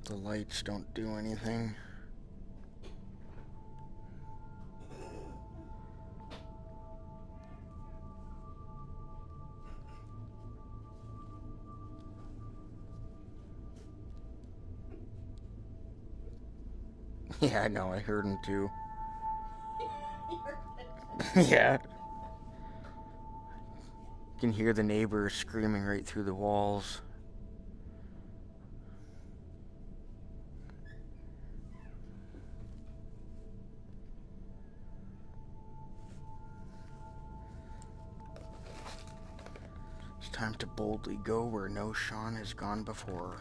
The lights don't do anything. Yeah, I know, I heard him too. Yeah. You can hear the neighbors screaming right through the walls. It's time to boldly go where no Sean has gone before.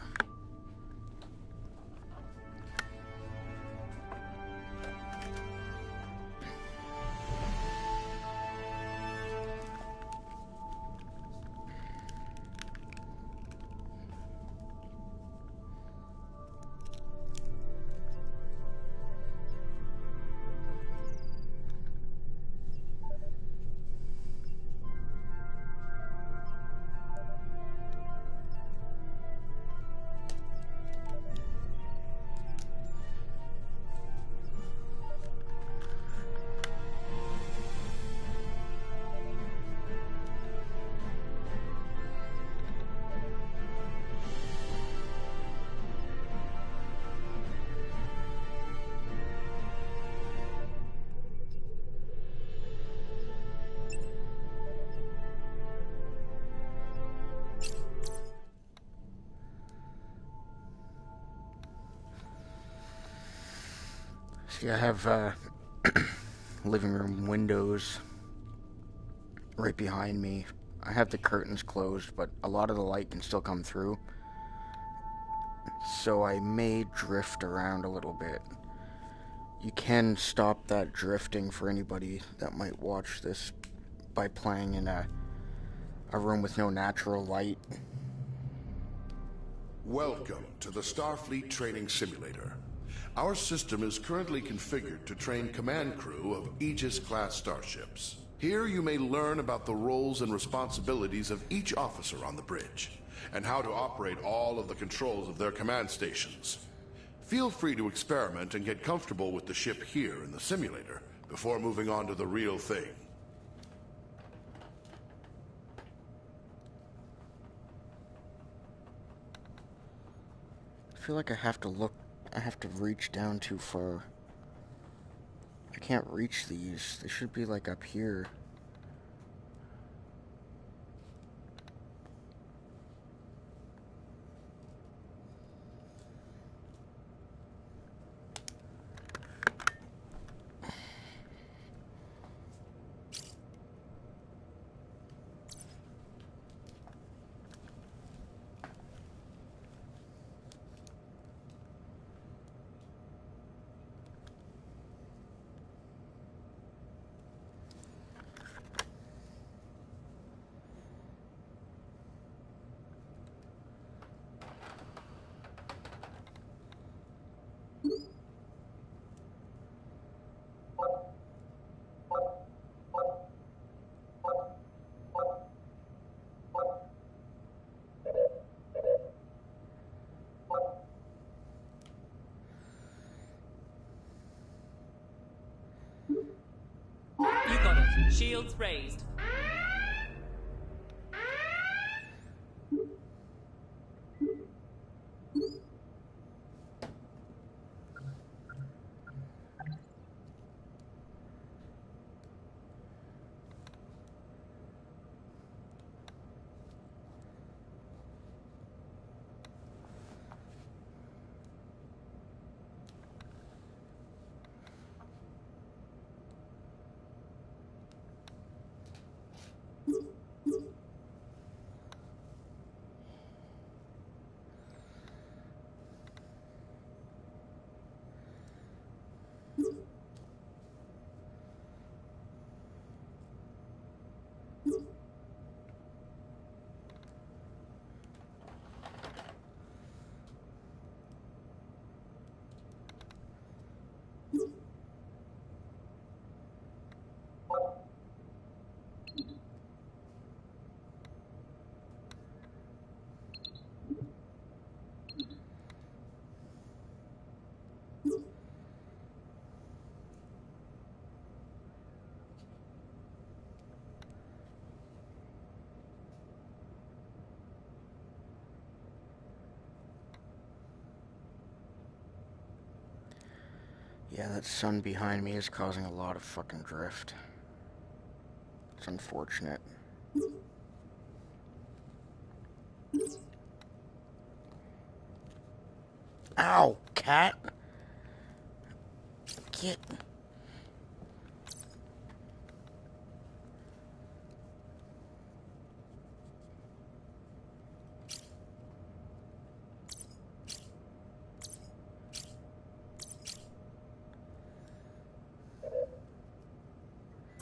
See, I have living room windows right behind me. I have the curtains closed, but a lot of the light can still come through. So I may drift around a little bit. You can stop that drifting for anybody that might watch this by playing in a room with no natural light. Welcome to the Starfleet Training Simulator. Our system is currently configured to train command crew of Aegis-class starships. Here you may learn about the roles and responsibilities of each officer on the bridge, and how to operate all of the controls of their command stations. Feel free to experiment and get comfortable with the ship here in the simulator before moving on to the real thing. I feel like I have to reach down too far. I can't reach these. They should be like up here. You got it. Shields raised. Yeah, that sun behind me is causing a lot of fucking drift. It's unfortunate. Ow, cat! Get...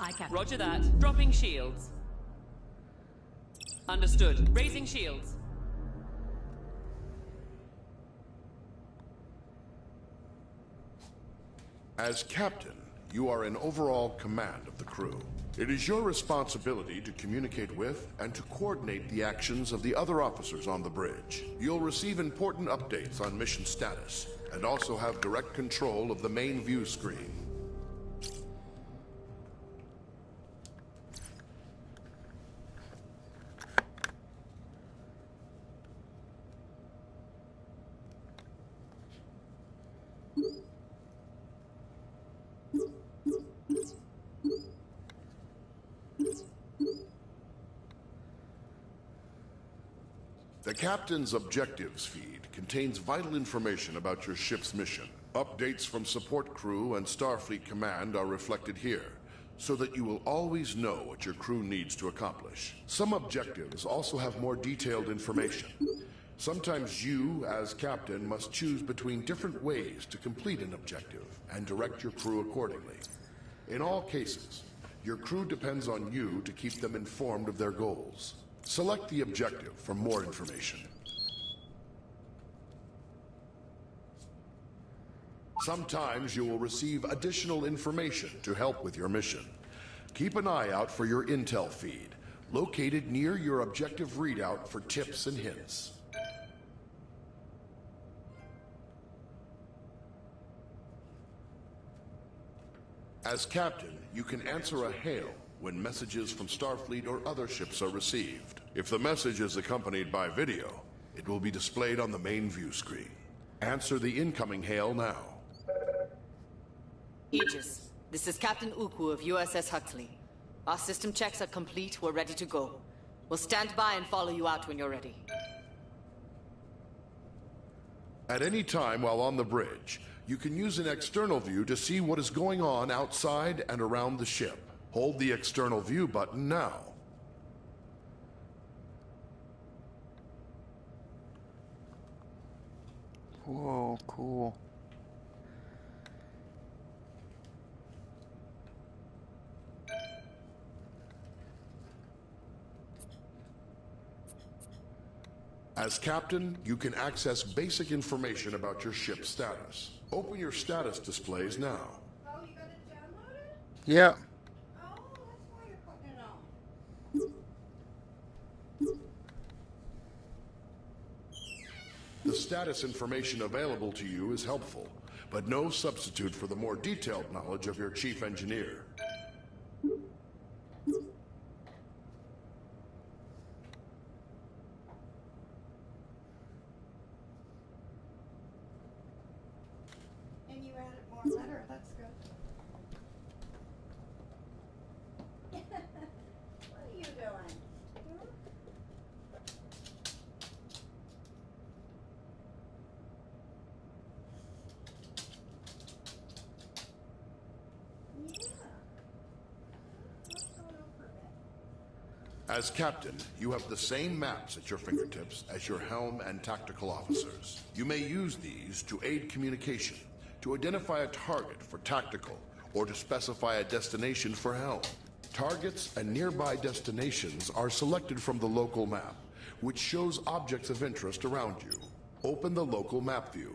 I can. Roger that. Dropping shields. Understood. Raising shields. As captain, you are in overall command of the crew. It is your responsibility to communicate with and to coordinate the actions of the other officers on the bridge. You'll receive important updates on mission status and also have direct control of the main view screen. The Captain's Objectives feed contains vital information about your ship's mission. Updates from support crew and Starfleet Command are reflected here, so that you will always know what your crew needs to accomplish. Some objectives also have more detailed information. Sometimes you, as Captain, must choose between different ways to complete an objective and direct your crew accordingly. In all cases, your crew depends on you to keep them informed of their goals. Select the objective for more information. Sometimes you will receive additional information to help with your mission. Keep an eye out for your intel feed, located near your objective readout for tips and hints. As captain, you can answer a hail when messages from Starfleet or other ships are received. If the message is accompanied by video, it will be displayed on the main view screen. Answer the incoming hail now. Aegis, this is Captain Uku of USS Huxley. Our system checks are complete, we're ready to go. We'll stand by and follow you out when you're ready. At any time while on the bridge, you can use an external view to see what is going on outside and around the ship. Hold the external view button now. Whoa, cool. As captain, you can access basic information about your ship's status. Open your status displays now. Oh, you got it downloaded? Yeah. Oh, that's why you're putting it on. The status information available to you is helpful, but no substitute for the more detailed knowledge of your chief engineer. And you added more letter, that's good. What are you doing? Hmm? Yeah. Let's go over it. As captain, you have the same maps at your fingertips as your helm and tactical officers. You may use these to aid communication, to identify a target for tactical, or to specify a destination for helm. Targets and nearby destinations are selected from the local map, which shows objects of interest around you. Open the local map view.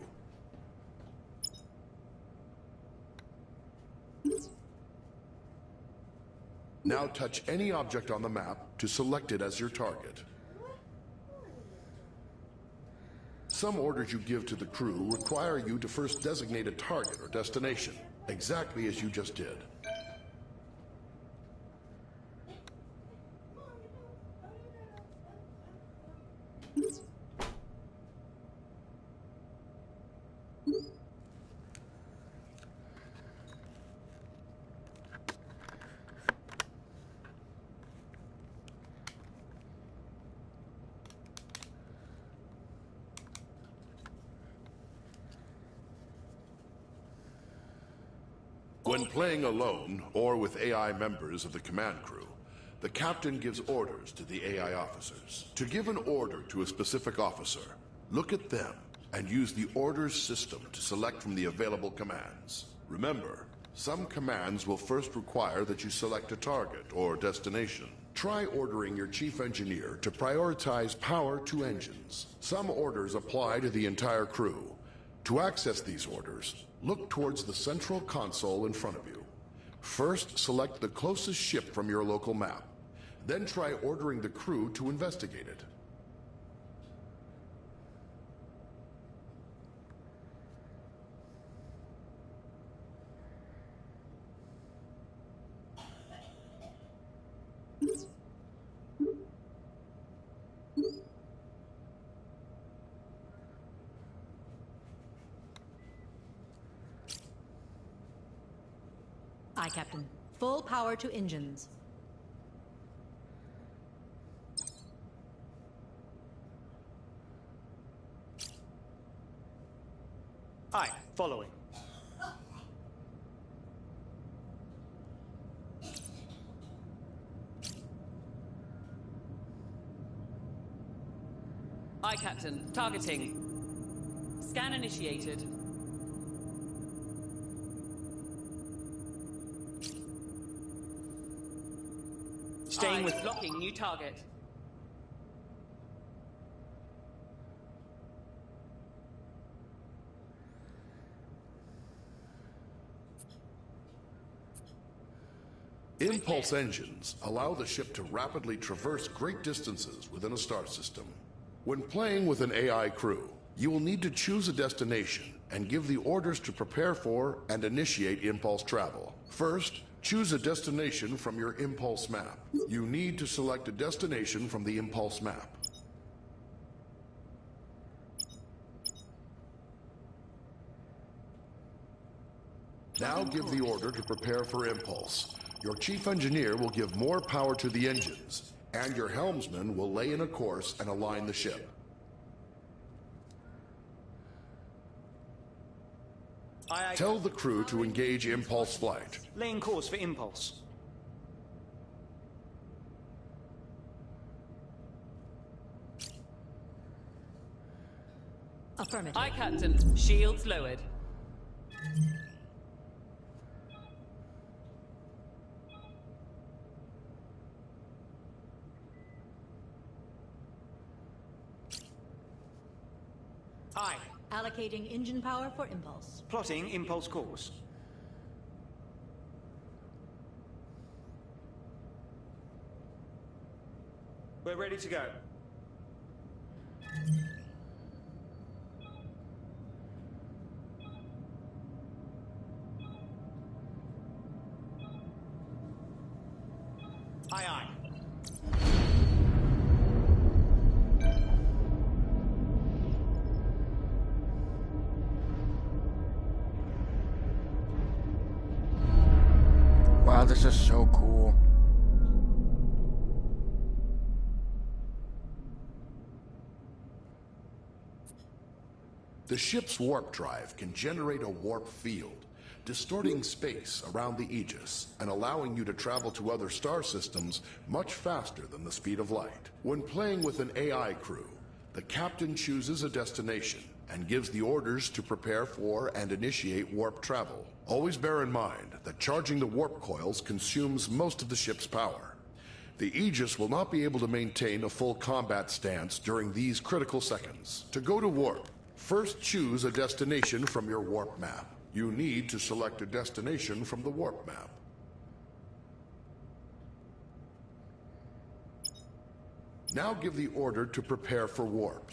Now touch any object on the map to select it as your target. Some orders you give to the crew require you to first designate a target or destination, exactly as you just did. When playing alone or with AI members of the command crew, the captain gives orders to the AI officers. To give an order to a specific officer, look at them and use the orders system to select from the available commands. Remember, some commands will first require that you select a target or destination. Try ordering your chief engineer to prioritize power to engines. Some orders apply to the entire crew. To access these orders, look towards the central console in front of you. First, select the closest ship from your local map. Then try ordering the crew to investigate it. Aye, Captain. Full power to engines. Aye, following. Aye, Captain. Targeting. Scan initiated. Staying with... Locking new target. Impulse engines allow the ship to rapidly traverse great distances within a star system. When playing with an AI crew, you will need to choose a destination and give the orders to prepare for and initiate impulse travel. First, choose a destination from your impulse map. You need to select a destination from the impulse map. Now give the order to prepare for impulse. Your chief engineer will give more power to the engines, and your helmsman will lay in a course and align the ship. Tell the crew to engage impulse flight. Laying course for impulse. Affirmative. Aye, Captain. Shields lowered. Aye. Allocating engine power for impulse. Plotting impulse course. We're ready to go. Aye, aye. Wow, this is so cool. The ship's warp drive can generate a warp field, distorting space around the Aegis and allowing you to travel to other star systems much faster than the speed of light. When playing with an AI crew, the captain chooses a destination and gives the orders to prepare for and initiate warp travel. Always bear in mind that charging the warp coils consumes most of the ship's power. The Aegis will not be able to maintain a full combat stance during these critical seconds. To go to warp, first choose a destination from your warp map. You need to select a destination from the warp map. Now give the order to prepare for warp.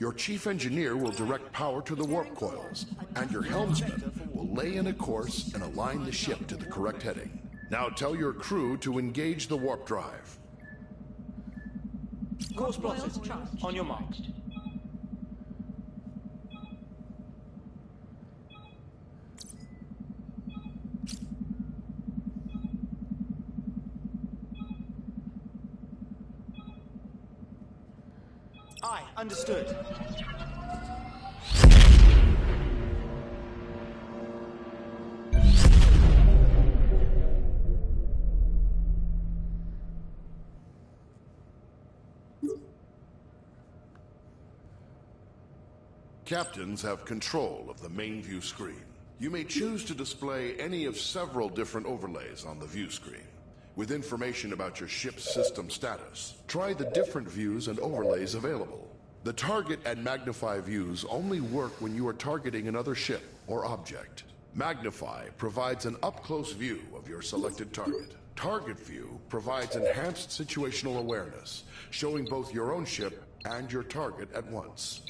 Your chief engineer will direct power to the warp coils, and your helmsman will lay in a course and align the ship to the correct heading. Now tell your crew to engage the warp drive. Course plotted. On your mark. Aye, understood. Captains have control of the main view screen. You may choose to display any of several different overlays on the view screen. With information about your ship's system status, try the different views and overlays available. The target and magnify views only work when you are targeting another ship or object. Magnify provides an up-close view of your selected target. Target view provides enhanced situational awareness, showing both your own ship and your target at once.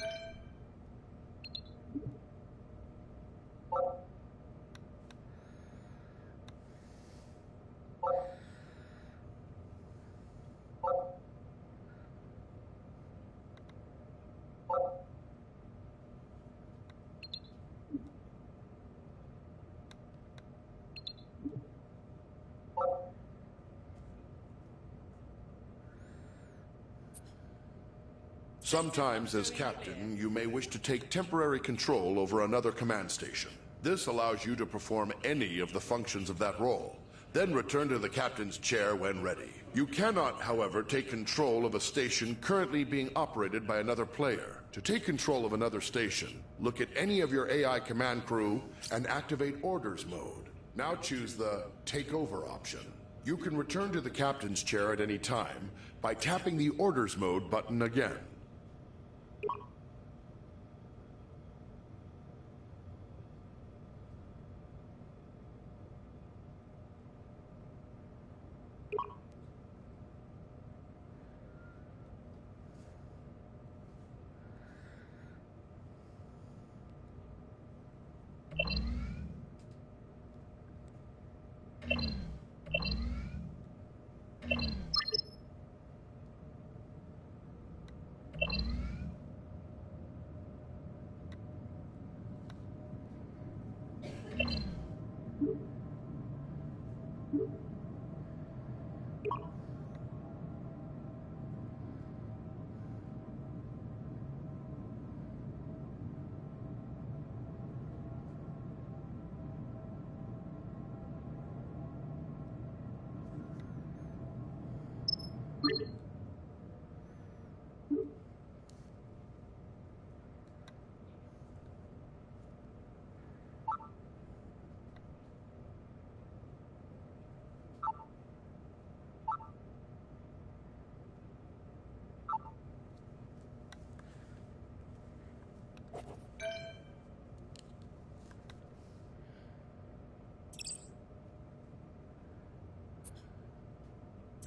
Sometimes, as captain, you may wish to take temporary control over another command station. This allows you to perform any of the functions of that role, then return to the captain's chair when ready. You cannot, however, take control of a station currently being operated by another player. To take control of another station, look at any of your AI command crew and activate orders mode. Now choose the Take Over option. You can return to the captain's chair at any time by tapping the Orders mode button again.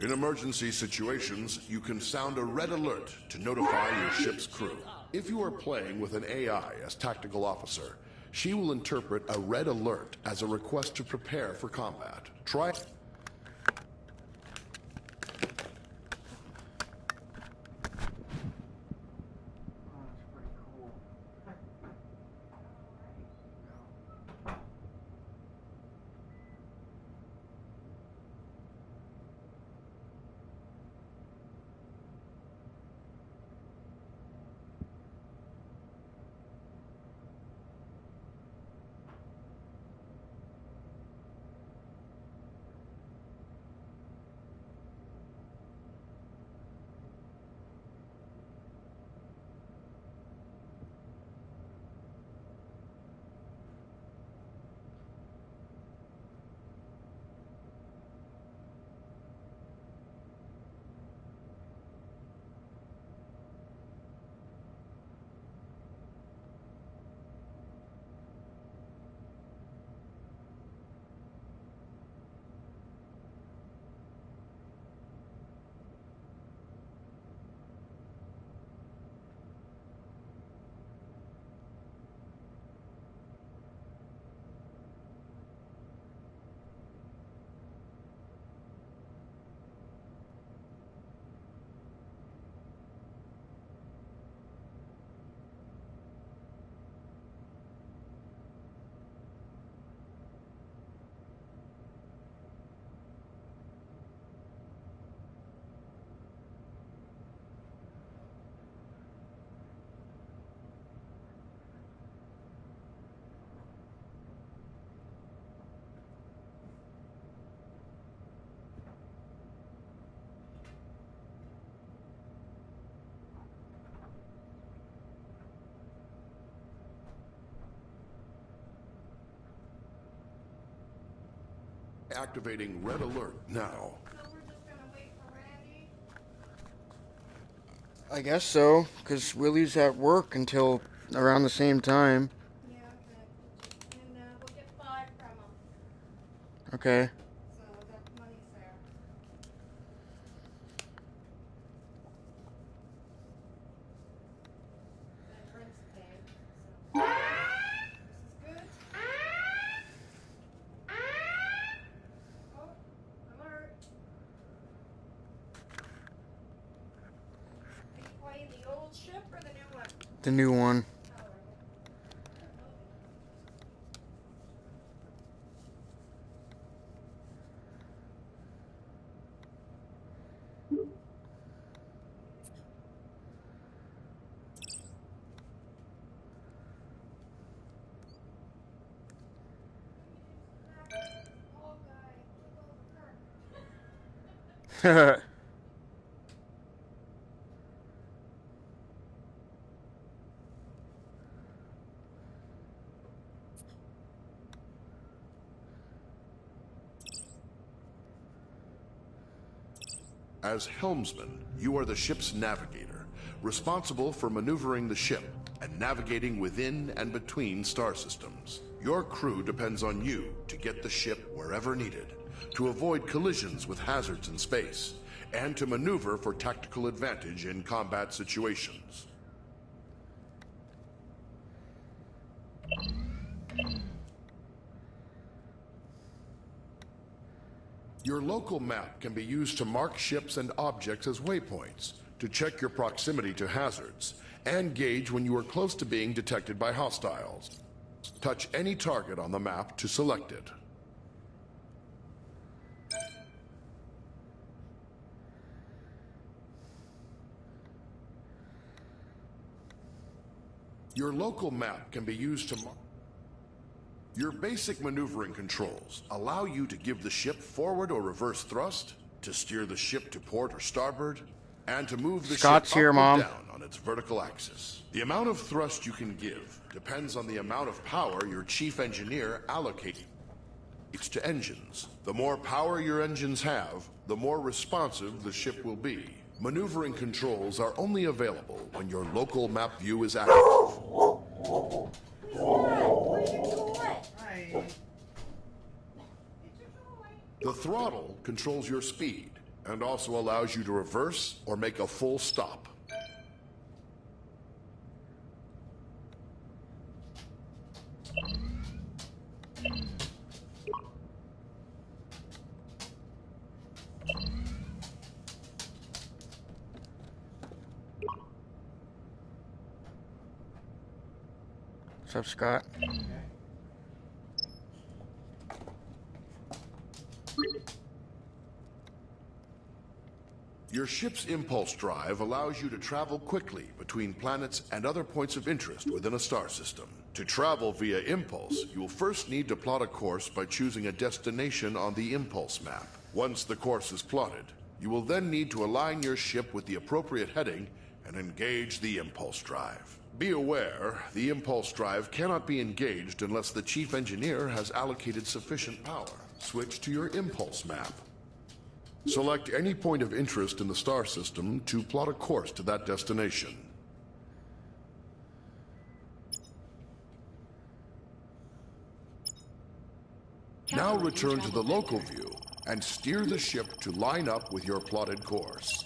In emergency situations, you can sound a red alert to notify your ship's crew. If you are playing with an AI as tactical officer, she will interpret a red alert as a request to prepare for combat. Try... activating Red Alert now. So we're just gonna wait for Randy? I guess so, because Willie's at work until around the same time. Yeah, okay. And we'll get 5 from him. Okay. So that money's there. And rent's paid. So. This is good. Oh, alert. Are you playing the old ship or the new one? The new one. Oh, guy, look over her. As helmsman, you are the ship's navigator, responsible for maneuvering the ship and navigating within and between star systems. Your crew depends on you to get the ship wherever needed, to avoid collisions with hazards in space, and to maneuver for tactical advantage in combat situations. Your local map can be used to mark ships and objects as waypoints, to check your proximity to hazards, and gauge when you are close to being detected by hostiles. Touch any target on the map to select it. Your local map can be used to mark. Your basic maneuvering controls allow you to give the ship forward or reverse thrust, to steer the ship to port or starboard, and to move the Scott's ship here, up Mom. or down on its vertical axis. The amount of thrust you can give depends on the amount of power your chief engineer allocates to engines. The more power your engines have, the more responsive the ship will be. Maneuvering controls are only available when your local map view is active. The throttle controls your speed and also allows you to reverse or make a full stop. What's up, Scott? Your ship's impulse drive allows you to travel quickly between planets and other points of interest within a star system. To travel via impulse, you will first need to plot a course by choosing a destination on the impulse map. Once the course is plotted, you will then need to align your ship with the appropriate heading and engage the impulse drive. Be aware, the impulse drive cannot be engaged unless the chief engineer has allocated sufficient power. Switch to your impulse map. Select any point of interest in the star system to plot a course to that destination. Now return to the local view and steer the ship to line up with your plotted course.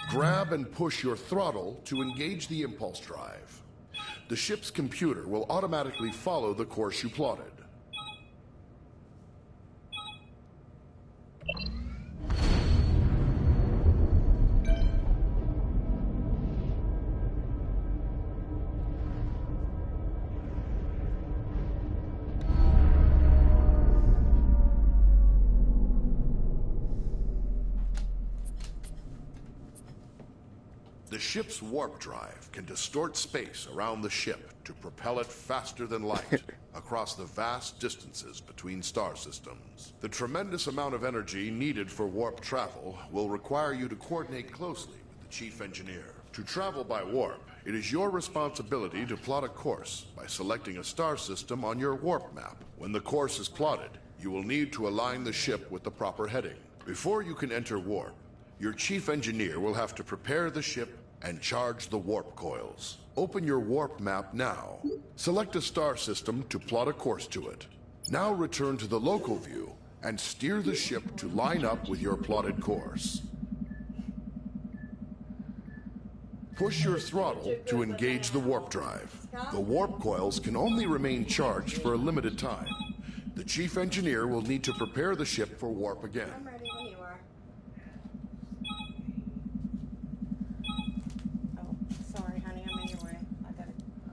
Grab and push your throttle to engage the impulse drive. The ship's computer will automatically follow the course you plotted. ship's warp drive can distort space around the ship to propel it faster than light across the vast distances between star systems. The tremendous amount of energy needed for warp travel will require you to coordinate closely with the chief engineer. To travel by warp, it is your responsibility to plot a course by selecting a star system on your warp map. When the course is plotted, you will need to align the ship with the proper heading. Before you can enter warp, your chief engineer will have to prepare the ship and charge the warp coils. Open your warp map now. Select a star system to plot a course to it. Now return to the local view and steer the ship to line up with your plotted course. Push your throttle to engage the warp drive. The warp coils can only remain charged for a limited time. The chief engineer will need to prepare the ship for warp again. I'm ready when you are. Oh, sorry, honey, I'm in your way. I'm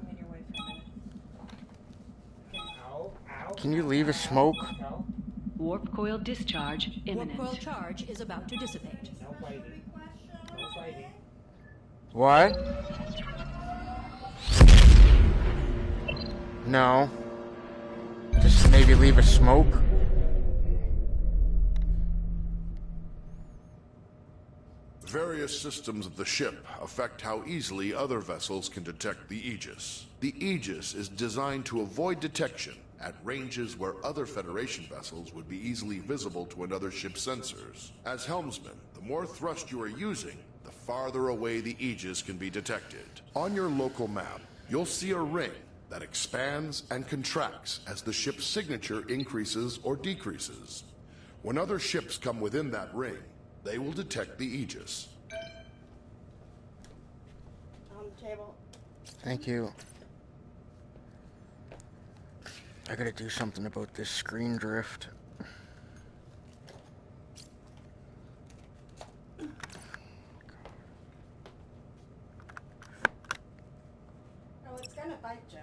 in your way for a minute. Can you leave a smoke? Warp coil discharge imminent. Warp coil charge is about to dissipate. What? No. Just maybe leave a smoke? Various systems of the ship affect how easily other vessels can detect the Aegis. The Aegis is designed to avoid detection at ranges where other Federation vessels would be easily visible to another ship's sensors. As helmsman, the more thrust you are using, the farther away the Aegis can be detected. On your local map, you'll see a ring that expands and contracts as the ship's signature increases or decreases. When other ships come within that ring, they will detect the Aegis. On the table. Thank you. I gotta do something about this screen drift. Oh, it's gonna bite you.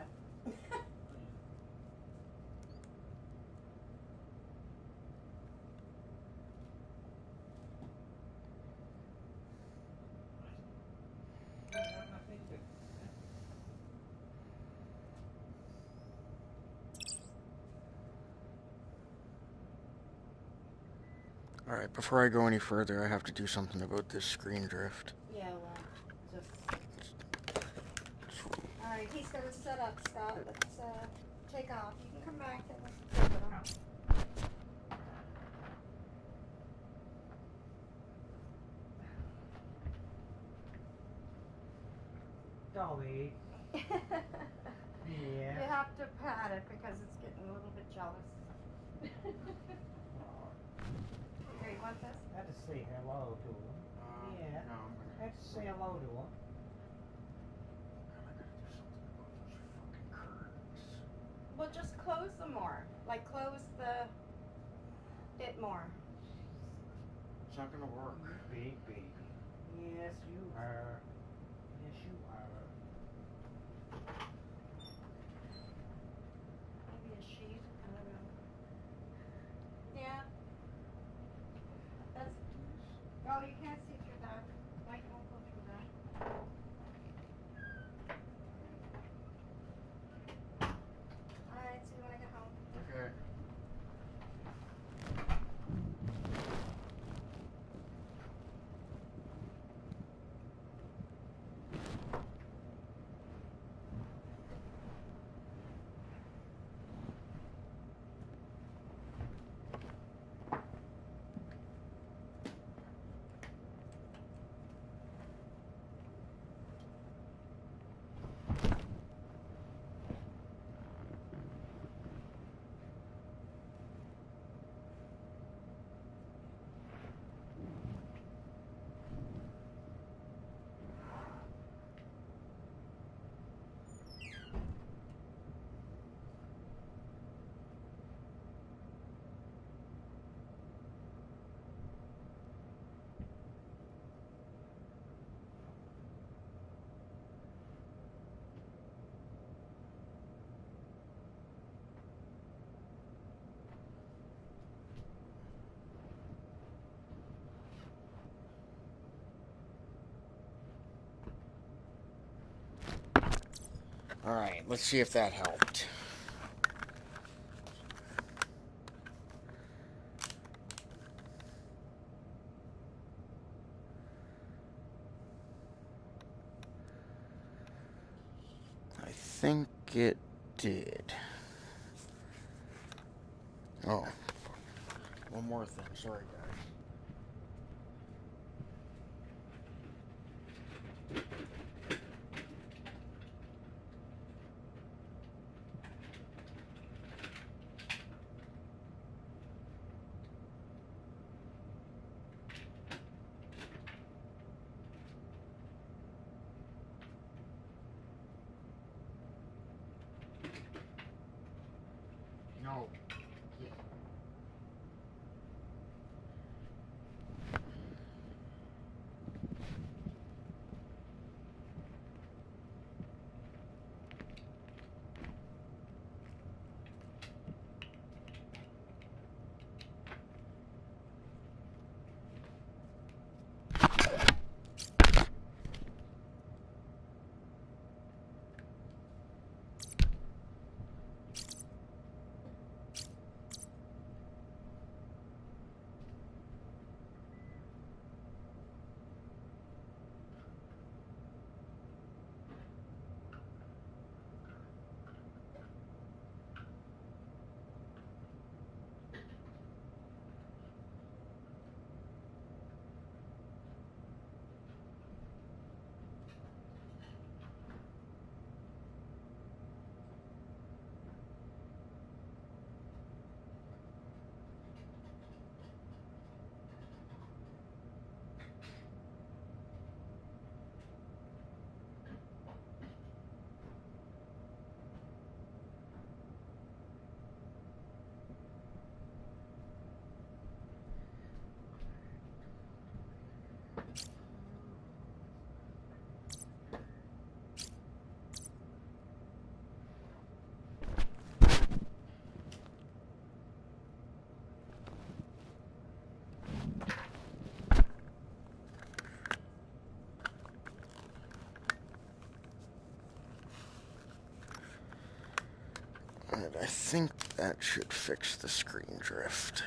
Alright, before I go any further, I have to do something about this screen drift. Yeah, well, just... Alright, he's gonna set up, Scott. Let's, take off. You can come back and let's take it off. Dolly. You Yeah. have to pat it because it's getting a little bit jealous. Here, you want this? I had to say hello to him. Yeah. No, I had to say hello to him. Well, just close them more. Like, close it more. It's not gonna work. Big baby. Yes, you are. Yes, you are. Maybe a sheet. I don't know. Yeah. That's. Oh, you can't see through that. Light won't go through that. Alright, so you wanna get home? Okay. Alright, let's see if that helped. I think it did. Oh. One more thing. Sorry, guys. No. Yeah. Alright, I think that should fix the screen drift.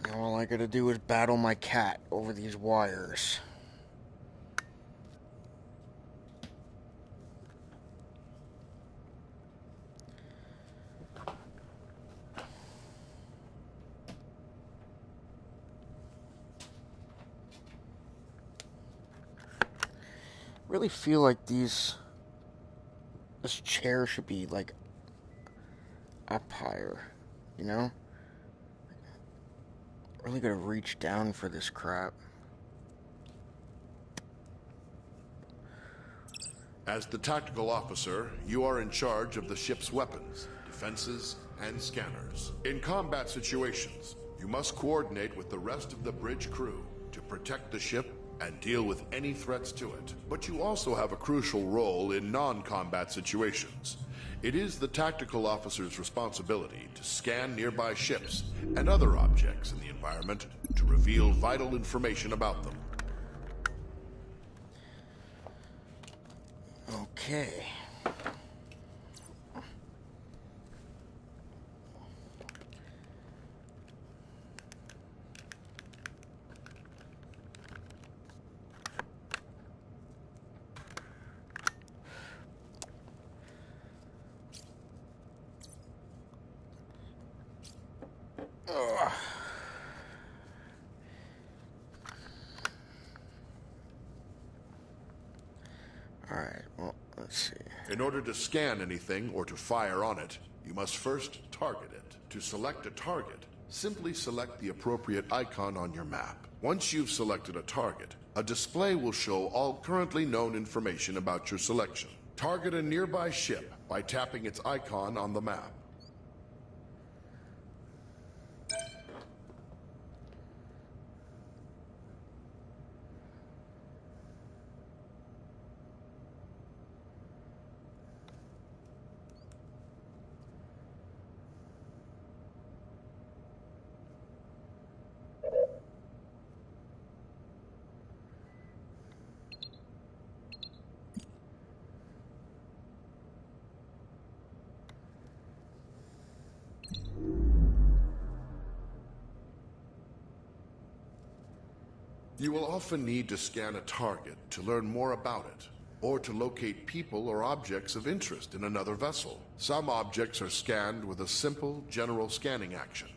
Now all I gotta do is battle my cat over these wires. Really feel like this chair should be like up higher, you know? Really gotta reach down for this crap. As the tactical officer, you are in charge of the ship's weapons, defenses, and scanners. In combat situations, you must coordinate with the rest of the bridge crew to protect the ship and deal with any threats to it. But you also have a crucial role in non-combat situations. It is the tactical officer's responsibility to scan nearby ships and other objects in the environment to reveal vital information about them. Okay. Ugh. Alright, well, let's see. In order to scan anything or to fire on it, you must first target it. To select a target, simply select the appropriate icon on your map. Once you've selected a target, a display will show all currently known information about your selection. Target a nearby ship by tapping its icon on the map. You will often need to scan a target to learn more about it, or to locate people or objects of interest in another vessel. Some objects are scanned with a simple, general scanning action.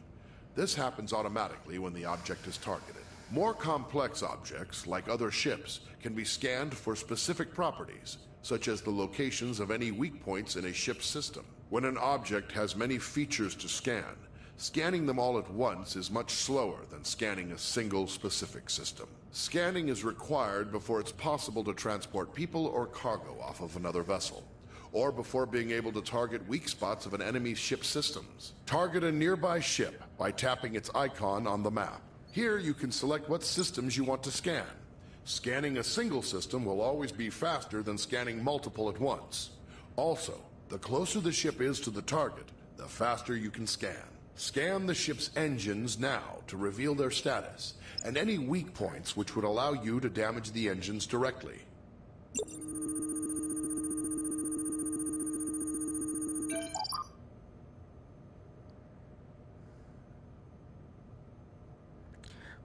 This happens automatically when the object is targeted. More complex objects, like other ships, can be scanned for specific properties, such as the locations of any weak points in a ship's system. When an object has many features to scan, scanning them all at once is much slower than scanning a single specific system. Scanning is required before it's possible to transport people or cargo off of another vessel, or before being able to target weak spots of an enemy's ship systems. Target a nearby ship by tapping its icon on the map. Here you can select what systems you want to scan. Scanning a single system will always be faster than scanning multiple at once. Also, the closer the ship is to the target, the faster you can scan. Scan the ship's engines now to reveal their status, and any weak points which would allow you to damage the engines directly.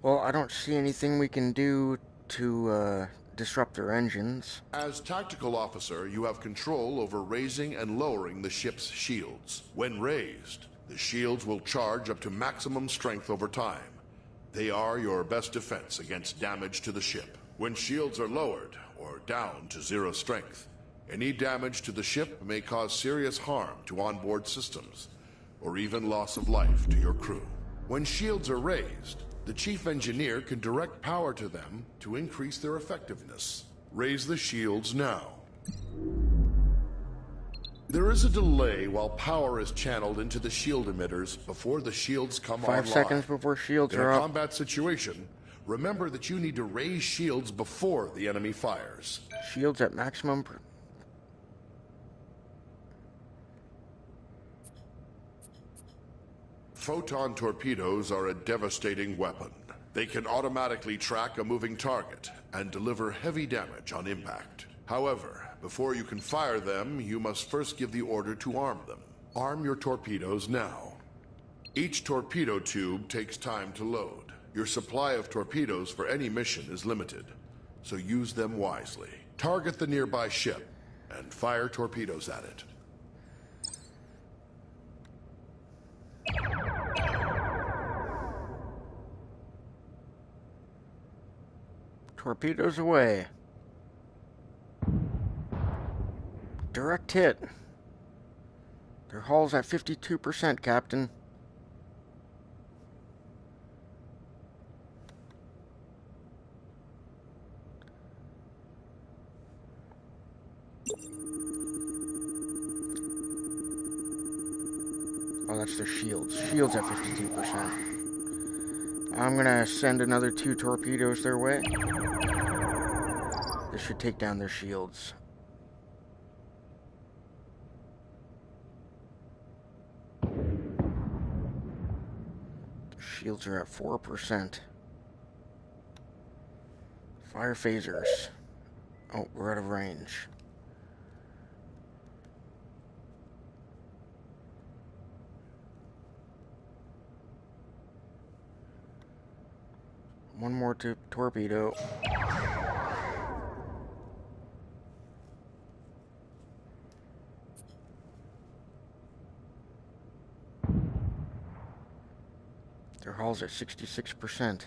Well, I don't see anything we can do to disrupt their engines. As tactical officer, you have control over raising and lowering the ship's shields. When raised, the shields will charge up to maximum strength over time. They are your best defense against damage to the ship. When shields are lowered, or down to 0 strength, any damage to the ship may cause serious harm to onboard systems, or even loss of life to your crew. When shields are raised, the chief engineer can direct power to them to increase their effectiveness. Raise the shields now. There is a delay while power is channeled into the shield emitters before the shields come online. 5 seconds before shields are up. In a up. combat situation, remember that you need to raise shields before the enemy fires. Shields at maximum. Photon torpedoes are a devastating weapon. They can automatically track a moving target and deliver heavy damage on impact. However, before you can fire them, you must first give the order to arm them. Arm your torpedoes now. Each torpedo tube takes time to load. Your supply of torpedoes for any mission is limited, so use them wisely. Target the nearby ship and fire torpedoes at it. Torpedoes away. Direct hit. Their hull's at 52%, Captain. Oh, that's their shields. Shields at 52%. I'm gonna send another 2 torpedoes their way. This should take down their shields. Shields are at 4%. Fire phasers. Oh, we're out of range. One more torpedo. Their hull's at 66%.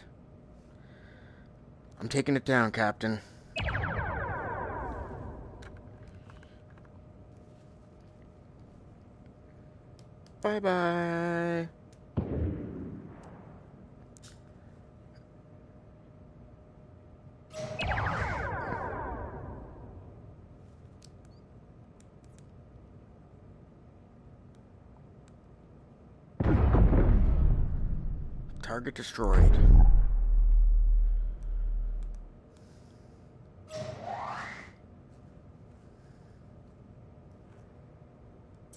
I'm taking it down, Captain. Bye-bye. Target destroyed.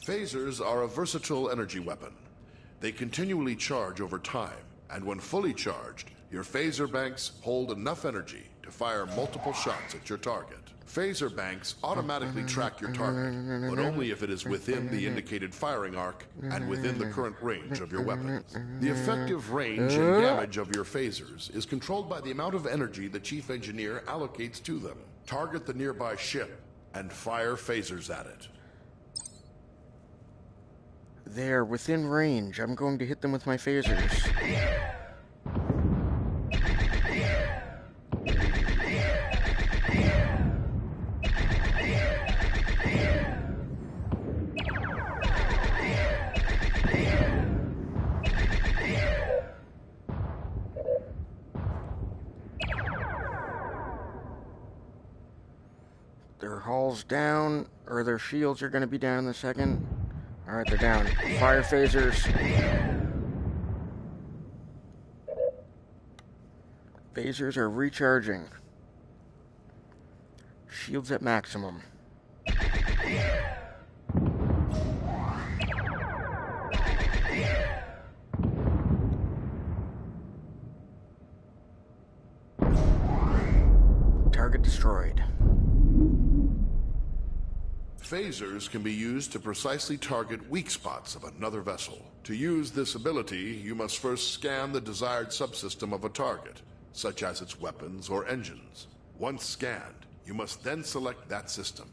Phasers are a versatile energy weapon. They continually charge over time, and when fully charged, your phaser banks hold enough energy to fire multiple shots at your target. Phaser banks automatically track your target, but only if it is within the indicated firing arc and within the current range of your weapons. The effective range and damage of your phasers is controlled by the amount of energy the Chief Engineer allocates to them. Target the nearby ship and fire phasers at it. They're within range. I'm going to hit them with my phasers. Their hull's down, or their shields are going to be down in a second. Alright, they're down. Fire phasers. Phasers are recharging. Shields at maximum. Target destroyed. Phasers can be used to precisely target weak spots of another vessel. To use this ability, you must first scan the desired subsystem of a target, such as its weapons or engines. Once scanned, you must then select that system.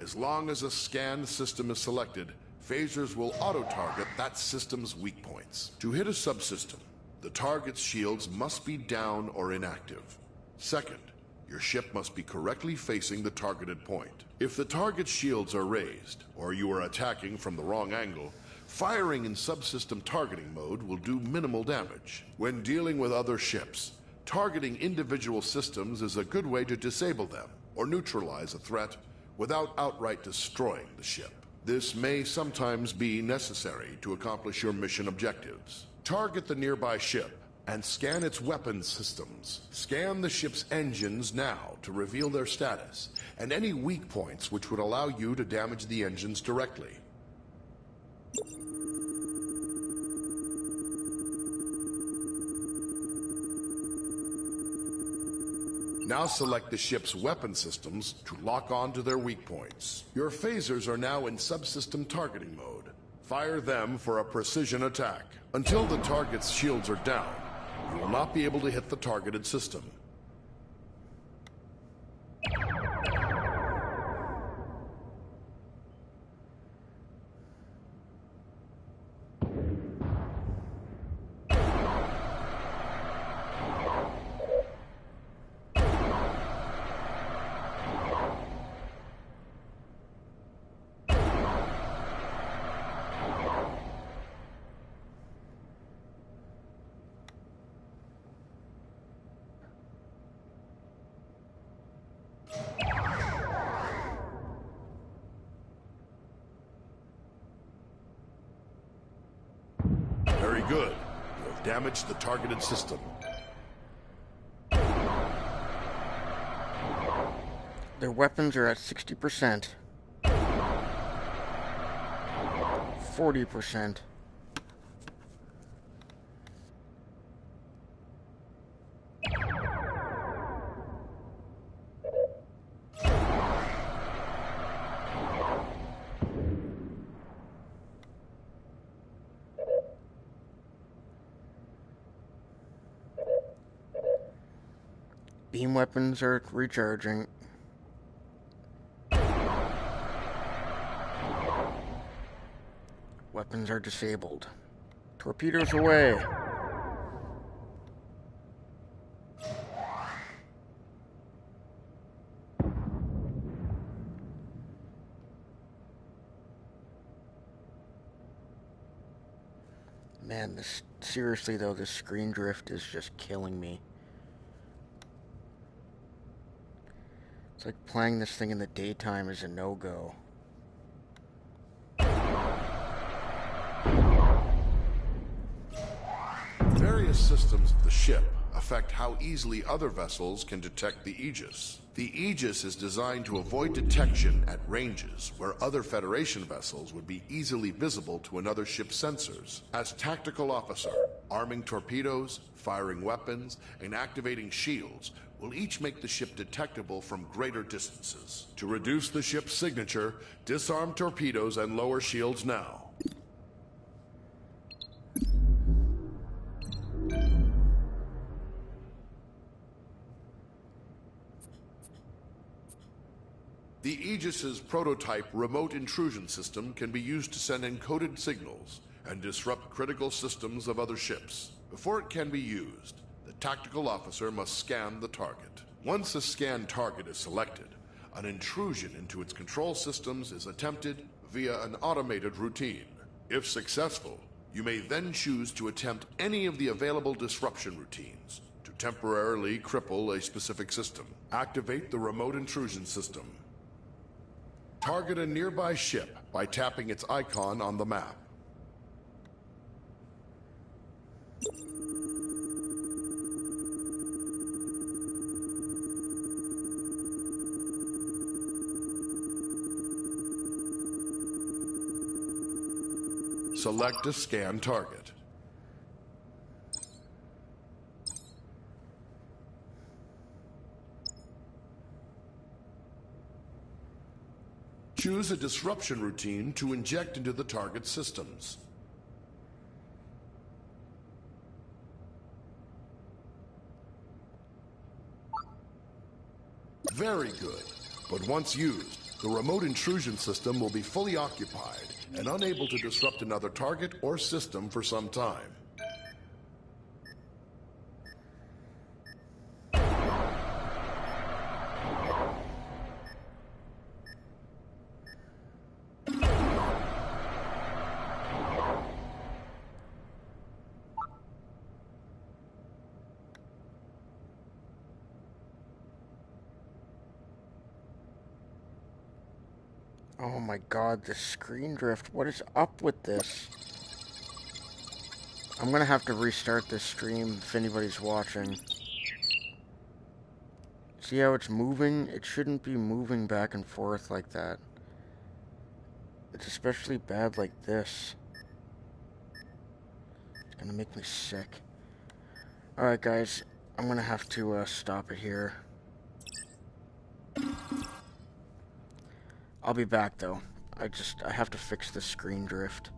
As long as a scanned system is selected, phasers will auto-target that system's weak points. To hit a subsystem, the target's shields must be down or inactive. Second, your ship must be correctly facing the targeted point. If the target's shields are raised, or you are attacking from the wrong angle, firing in subsystem targeting mode will do minimal damage. When dealing with other ships, targeting individual systems is a good way to disable them or neutralize a threat without outright destroying the ship. This may sometimes be necessary to accomplish your mission objectives. Target the nearby ship and scan its weapons systems. Scan the ship's engines now to reveal their status and any weak points which would allow you to damage the engines directly. Now select the ship's weapon systems to lock on to their weak points. Your phasers are now in subsystem targeting mode. Fire them for a precision attack. Until the target's shields are down, you will not be able to hit the targeted system. Very good. You have damaged the targeted system. Their weapons are at 60%. 40%. Beam weapons are recharging. Weapons are disabled. Torpedoes away. Man, seriously though, this screen drift is just killing me. It's like playing this thing in the daytime is a no-go. Various systems of the ship affect how easily other vessels can detect the Aegis. The Aegis is designed to avoid detection at ranges where other Federation vessels would be easily visible to another ship's sensors. As tactical officer, arming torpedoes, firing weapons, and activating shields will each make the ship detectable from greater distances. To reduce the ship's signature, disarm torpedoes and lower shields now. The Aegis's prototype remote intrusion system can be used to send encoded signals and disrupt critical systems of other ships. Before it can be used, the tactical officer must scan the target. Once a scanned target is selected, an intrusion into its control systems is attempted via an automated routine. If successful, you may then choose to attempt any of the available disruption routines to temporarily cripple a specific system. Activate the remote intrusion system. Target a nearby ship by tapping its icon on the map. Select a scan target. Choose a disruption routine to inject into the target systems. Very good. But once used, the remote intrusion system will be fully occupied and unable to disrupt another target or system for some time. Oh my god, the screen drift. What is up with this? I'm gonna have to restart this stream if anybody's watching. See how it's moving? It shouldn't be moving back and forth like that. It's especially bad like this. It's gonna make me sick. Alright guys, I'm gonna have to stop it here. I'll be back though. I have to fix the screen drift.